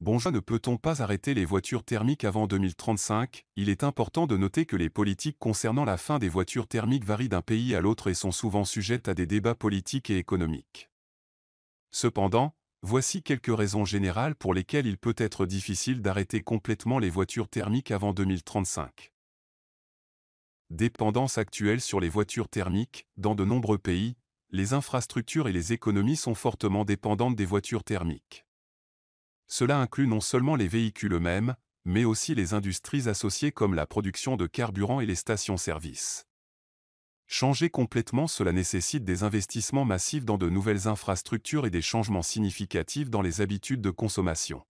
Bonjour, ne peut-on pas arrêter les voitures thermiques avant 2035? Il est important de noter que les politiques concernant la fin des voitures thermiques varient d'un pays à l'autre et sont souvent sujettes à des débats politiques et économiques. Cependant, voici quelques raisons générales pour lesquelles il peut être difficile d'arrêter complètement les voitures thermiques avant 2035. Dépendance actuelle sur les voitures thermiques. Dans de nombreux pays, les infrastructures et les économies sont fortement dépendantes des voitures thermiques. Cela inclut non seulement les véhicules eux-mêmes, mais aussi les industries associées comme la production de carburant et les stations-service. Changer complètement cela nécessite des investissements massifs dans de nouvelles infrastructures et des changements significatifs dans les habitudes de consommation.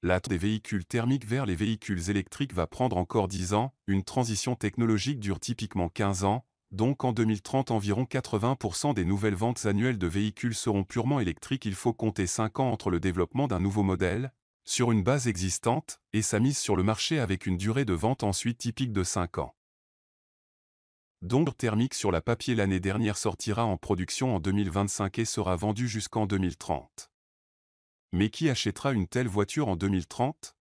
La des véhicules thermiques vers les véhicules électriques va prendre encore 10 ans, une transition technologique dure typiquement 15 ans, donc en 2030 environ 80% des nouvelles ventes annuelles de véhicules seront purement électriques. Il faut compter 5 ans entre le développement d'un nouveau modèle, sur une base existante, et sa mise sur le marché avec une durée de vente ensuite typique de 5 ans. Donc thermique sur la papier l'année dernière sortira en production en 2025 et sera vendue jusqu'en 2030. Mais qui achètera une telle voiture en 2030?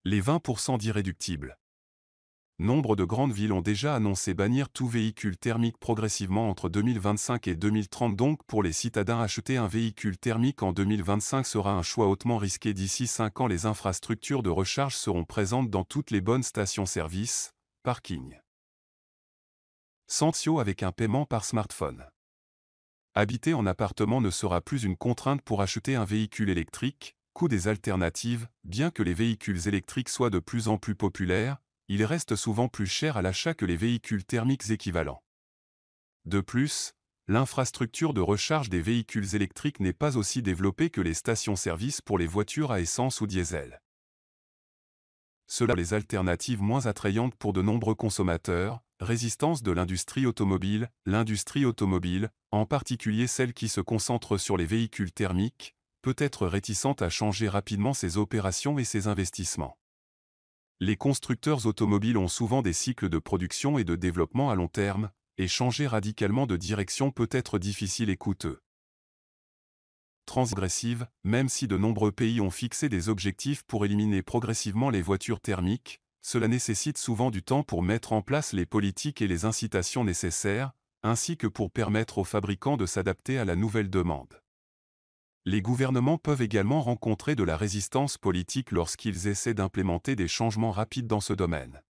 Les 20% d'irréductibles. Nombre de grandes villes ont déjà annoncé bannir tout véhicule thermique progressivement entre 2025 et 2030. Donc pour les citadins, acheter un véhicule thermique en 2025 sera un choix hautement risqué. D'ici 5 ans, les infrastructures de recharge seront présentes dans toutes les bonnes stations-service, parkings. Santio avec un paiement par smartphone. Habiter en appartement ne sera plus une contrainte pour acheter un véhicule électrique. Coût des alternatives. Bien que les véhicules électriques soient de plus en plus populaires, ils restent souvent plus chers à l'achat que les véhicules thermiques équivalents. De plus, l'infrastructure de recharge des véhicules électriques n'est pas aussi développée que les stations-service pour les voitures à essence ou diesel. Cela rend les alternatives moins attrayantes pour de nombreux consommateurs. Résistance de l'industrie automobile. L'industrie automobile, en particulier celle qui se concentre sur les véhicules thermiques, peut être réticente à changer rapidement ses opérations et ses investissements. Les constructeurs automobiles ont souvent des cycles de production et de développement à long terme, et changer radicalement de direction peut être difficile et coûteux. Transgressive, même si de nombreux pays ont fixé des objectifs pour éliminer progressivement les voitures thermiques, cela nécessite souvent du temps pour mettre en place les politiques et les incitations nécessaires, ainsi que pour permettre aux fabricants de s'adapter à la nouvelle demande. Les gouvernements peuvent également rencontrer de la résistance politique lorsqu'ils essaient d'implémenter des changements rapides dans ce domaine.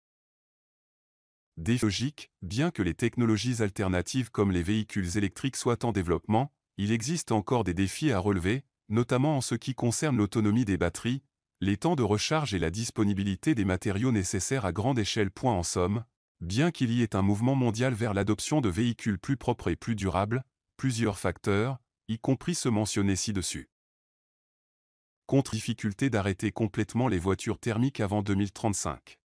Défi logique, bien que les technologies alternatives comme les véhicules électriques soient en développement, il existe encore des défis à relever, notamment en ce qui concerne l'autonomie des batteries, les temps de recharge et la disponibilité des matériaux nécessaires à grande échelle. En somme, bien qu'il y ait un mouvement mondial vers l'adoption de véhicules plus propres et plus durables, plusieurs facteurs, y compris ceux mentionnés ci-dessus, difficulté d'arrêter complètement les voitures thermiques avant 2035.